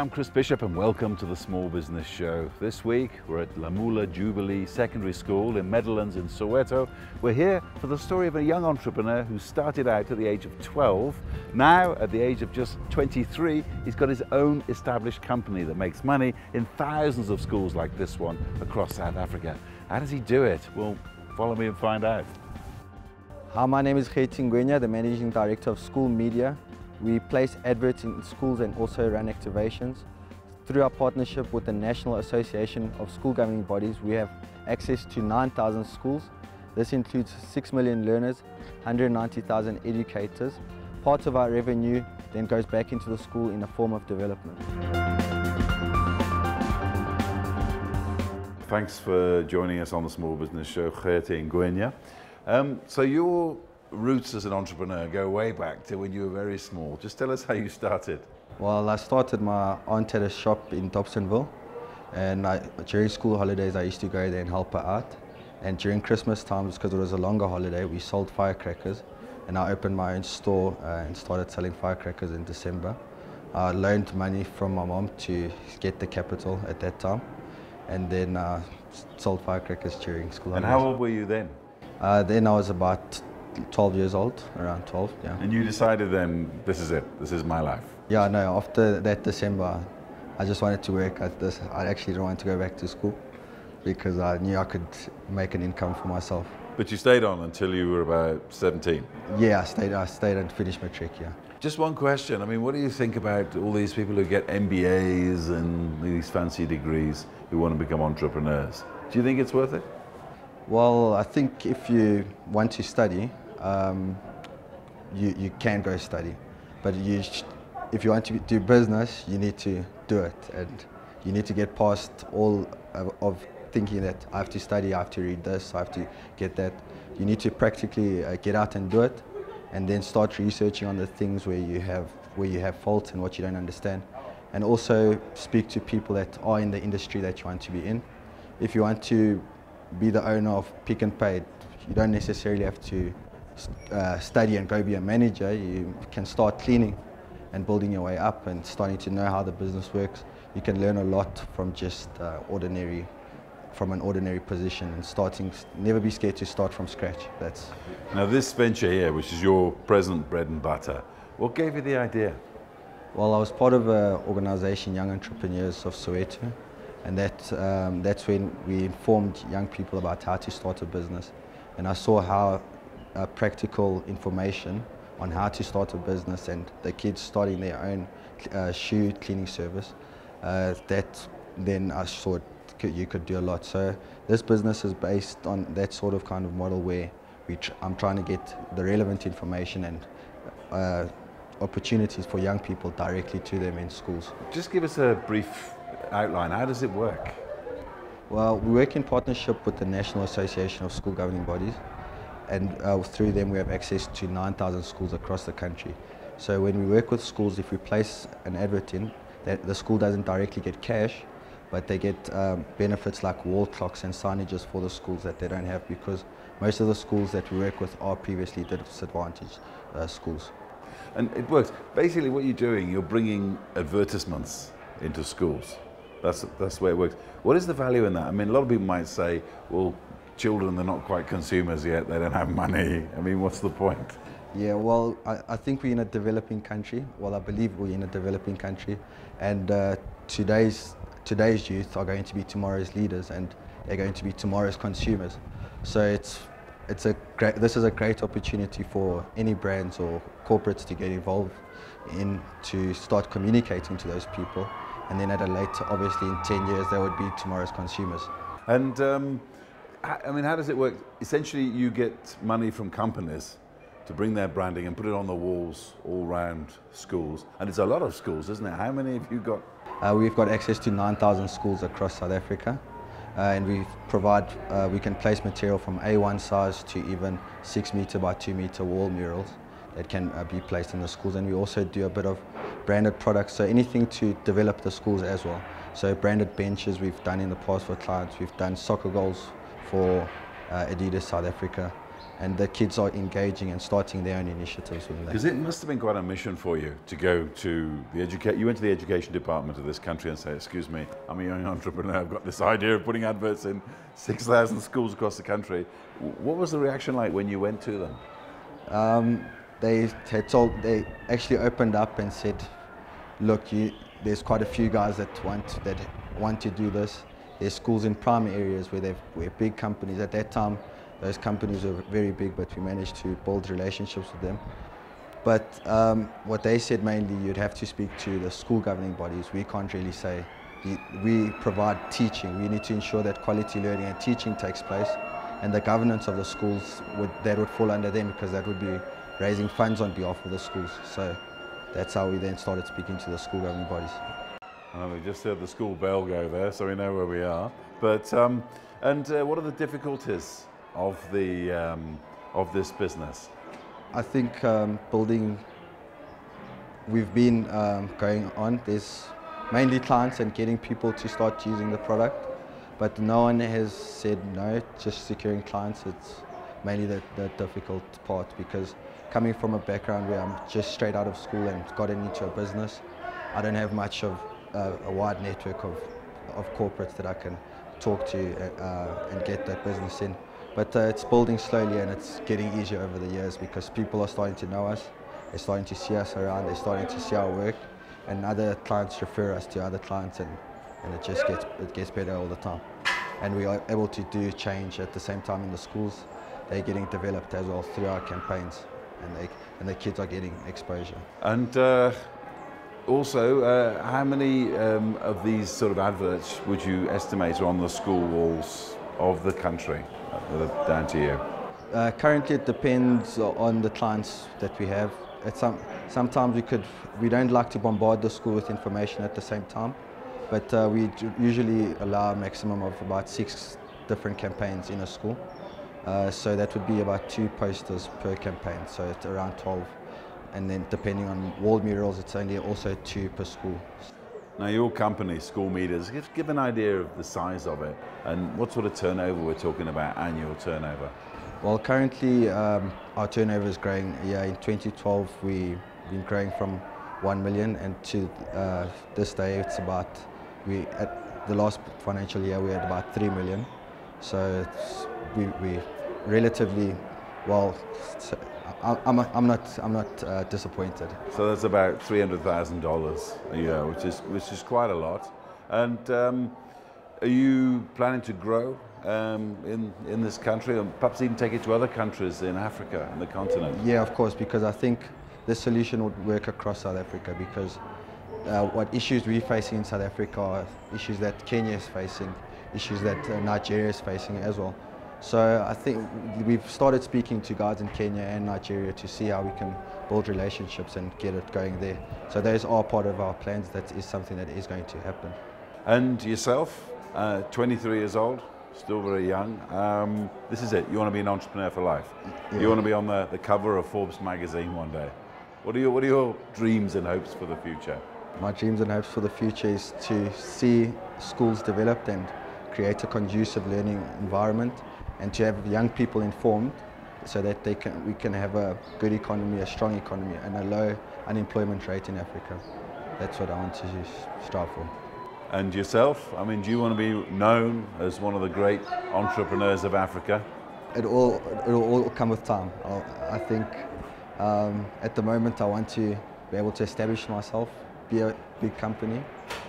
I'm Chris Bishop and welcome to the Small Business Show. This week we're at Lamula Jubilee Secondary School in Meadowlands in Soweto. We're here for the story of a young entrepreneur who started out at the age of 12. Now at the age of just 23, he's got his own established company that makes money in thousands of schools like this one across South Africa. How does he do it? Well, follow me and find out. Hi, my name is Khethi Ngwenya, the Managing Director of School Media. We place adverts in schools and also run activations. Through our partnership with the National Association of School Governing Bodies, we have access to 9,000 schools. This includes 6 million learners, 190,000 educators. Part of our revenue then goes back into the school in the form of development. Thanks for joining us on the Small Business Show, Khethi Ngwenya. So your roots as an entrepreneur go way back to when you were very small. Just tell us how you started. Well, I started my aunt had a shop in Dobsonville, and during school holidays I used to go there and help her out. And during Christmas times, because it was a longer holiday, we sold firecrackers, and I opened my own store and started selling firecrackers in December. I loaned money from my mom to get the capital at that time, and then sold firecrackers during school holidays. And how old were you then? Then I was about 12 years old, around 12, yeah. And you decided then, this is it, this is my life? Yeah, no, after that December, I just wanted to work at this. I actually didn't want to go back to school because I knew I could make an income for myself. But you stayed on until you were about 17? Yeah, I stayed and finished my trick, yeah. Just one question, I mean, what do you think about all these people who get MBAs and these fancy degrees who want to become entrepreneurs? Do you think it's worth it? Well, I think if you want to study, you can go study, but if you want to do business, you need to do it, and you need to get past all of thinking that I have to study, I have to read this, I have to get that. You need to practically get out and do it, and then start researching on the things where you have faults and what you don't understand, and also speak to people that are in the industry that you want to be in. If you want to be the owner of Pick n Pay, you don't necessarily have to study and go be a manager. You can start cleaning and building your way up and starting to know how the business works. You can learn a lot from just an ordinary position, and never be scared to start from scratch. Now this venture here, which is your present bread and butter, what gave you the idea? Well, I was part of an organization, Young Entrepreneurs of Soweto, and that's when we informed young people about how to start a business. And I saw how practical information on how to start a business and the kids starting their own shoe cleaning service, then I saw you could do a lot. So this business is based on that sort of kind of model where I'm trying to get the relevant information and opportunities for young people directly to them in schools. Just give us a brief outline. How does it work? Well, we work in partnership with the National Association of School Governing Bodies, and through them we have access to 9,000 schools across the country. So when we work with schools, if we place an advert in, the school doesn't directly get cash, but they get benefits like wall clocks and signages for the schools that they don't have, because most of the schools that we work with are previously disadvantaged schools. And it works. Basically what you're doing, you're bringing advertisements into schools. That's the way it works. What is the value in that? I mean, a lot of people might say, well, children, they're not quite consumers yet, they don't have money. I mean, what's the point? Yeah, well, I think we're in a developing country. Well, I believe we're in a developing country, and today's youth are going to be tomorrow's leaders, and they're going to be tomorrow's consumers. So this is a great opportunity for any brands or corporates to get involved in, to start communicating to those people, and then at a later, obviously in 10 years, they would be tomorrow's consumers. And I mean, how does it work? Essentially, you get money from companies to bring their branding and put it on the walls all around schools. And it's a lot of schools, isn't it? How many have you got? We've got access to 9,000 schools across South Africa. And we can place material from A1 size to even 6 meter by 2 meter wall murals that can be placed in the schools. And we also do a bit of branded products, so anything to develop the schools as well. So branded benches we've done in the past for clients. We've done soccer goals for Adidas South Africa. and the kids are engaging and starting their own initiatives with that. Because it must have been quite a mission for you to go to the you went to the education department of this country and say, excuse me, I'm a young entrepreneur, I've got this idea of putting adverts in 6,000 schools across the country. What was the reaction like when you went to them? They actually opened up and said, look, there's quite a few guys that want to do this. There's schools in prime areas where big companies, at that time, those companies were very big, but we managed to build relationships with them. But what they said mainly, you'd have to speak to the school governing bodies. We can't really say. We provide teaching. We need to ensure that quality learning and teaching takes place, and the governance of the schools, that would fall under them, because that would be raising funds on behalf of the schools. So that's how we then started speaking to the school governing bodies. We just heard the school bell go there, so we know where we are. But what are the difficulties of this business? I think we've been going on. There's mainly clients and getting people to start using the product, but no one has said no. Just securing clients, it's mainly the difficult part, because coming from a background where I'm just straight out of school and gotten into a business, I don't have much of a wide network of corporates that I can talk to and get that business in. But it's building slowly, and it's getting easier over the years, because people are starting to know us, they're starting to see us around, they're starting to see our work, and other clients refer us to other clients, and it gets better all the time. And we are able to do change at the same time in the schools. They're getting developed as well through our campaigns, and the kids are getting exposure. And also, how many of these sort of adverts would you estimate are on the school walls of the country that are down to you? Currently, it depends on the clients that we have. Sometimes we don't like to bombard the school with information at the same time, but we usually allow a maximum of about 6 different campaigns in a school. So that would be about 2 posters per campaign, so it's around 12. And then depending on wall murals, it's only also 2 per school. Now your company, School Meters, give an idea of the size of it and what sort of turnover we're talking about, annual turnover. Well, currently our turnover is growing. Yeah, in 2012 we've been growing from 1 million, and to this day it's about, at the last financial year we had about 3 million. So we relatively well. I'm not disappointed. So that's about $300,000 a year, which is quite a lot. And are you planning to grow in this country, and perhaps even take it to other countries in Africa and the continent? Yeah, of course, because I think this solution would work across South Africa, because what issues we're facing in South Africa are issues that Kenya is facing, issues that Nigeria is facing as well. So I think we've started speaking to guys in Kenya and Nigeria to see how we can build relationships and get it going there. So those are part of our plans. That is something that is going to happen. And yourself, 23 years old, still very young. This is it. You want to be an entrepreneur for life. Yeah. You want to be on the cover of Forbes magazine one day. What are your dreams and hopes for the future? My dreams and hopes for the future is to see schools developed and create a conducive learning environment, and to have young people informed, so that we can have a good economy, a strong economy, and a low unemployment rate in Africa. That's what I want to strive for. And yourself? I mean, do you want to be known as one of the great entrepreneurs of Africa? It'll all come with time. I think at the moment I want to be able to establish myself, be a big company,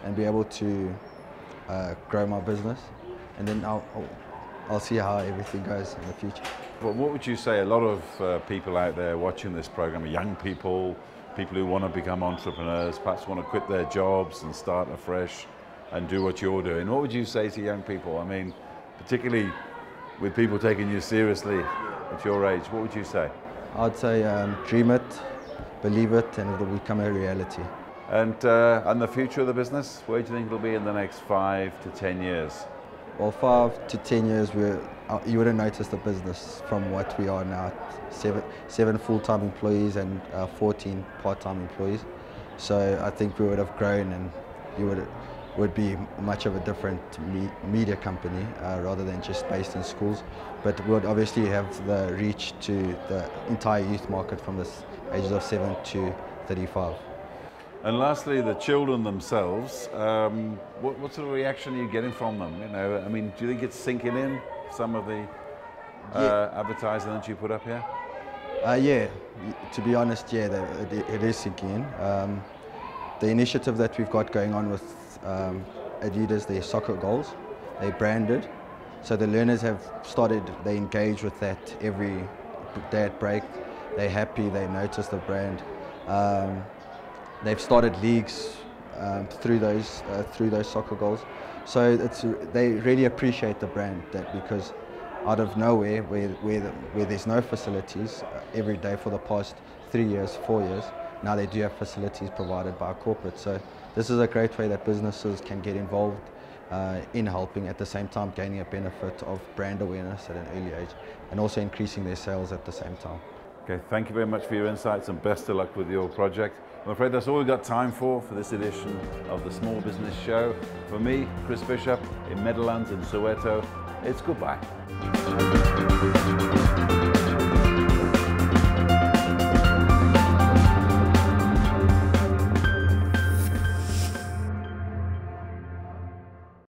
and be able to grow my business, and then I'll see how everything goes in the future. Well, what would you say? A lot of people out there watching this program are young people who want to become entrepreneurs, perhaps want to quit their jobs and start afresh and do what you're doing. What would you say to young people? I mean, particularly with people taking you seriously at your age, what would you say? I'd say dream it, believe it, and it'll become a reality. And the future of the business, where do you think it'll be in the next 5 to 10 years? Well, 5 to 10 years, you wouldn't notice the business from what we are now. 7 full-time employees and 14 part-time employees. So I think we would have grown, and would be much of a different media company rather than just based in schools, but would obviously have the reach to the entire youth market from the ages of 7 to 35. And lastly, the children themselves, what sort of reaction are you getting from them? You know, I mean, do you think it's sinking in, some of the advertising that you put up here? Yeah, to be honest, yeah, it is sinking in. The initiative that we've got going on with Adidas, their soccer goals, they branded. So the learners have started, they engage with that every day at break. They're happy, they notice the brand. They've started leagues through those soccer goals. So they really appreciate the brand, because out of nowhere, where there's no facilities every day for the past 3 years, 4 years, now they do have facilities provided by corporate. So this is a great way that businesses can get involved in helping, at the same time gaining a benefit of brand awareness at an early age, and also increasing their sales at the same time. Okay, thank you very much for your insights and best of luck with your project. I'm afraid that's all we've got time for this edition of the Small Business Show. For me, Chris Bishop, in Meadowlands in Soweto, it's goodbye.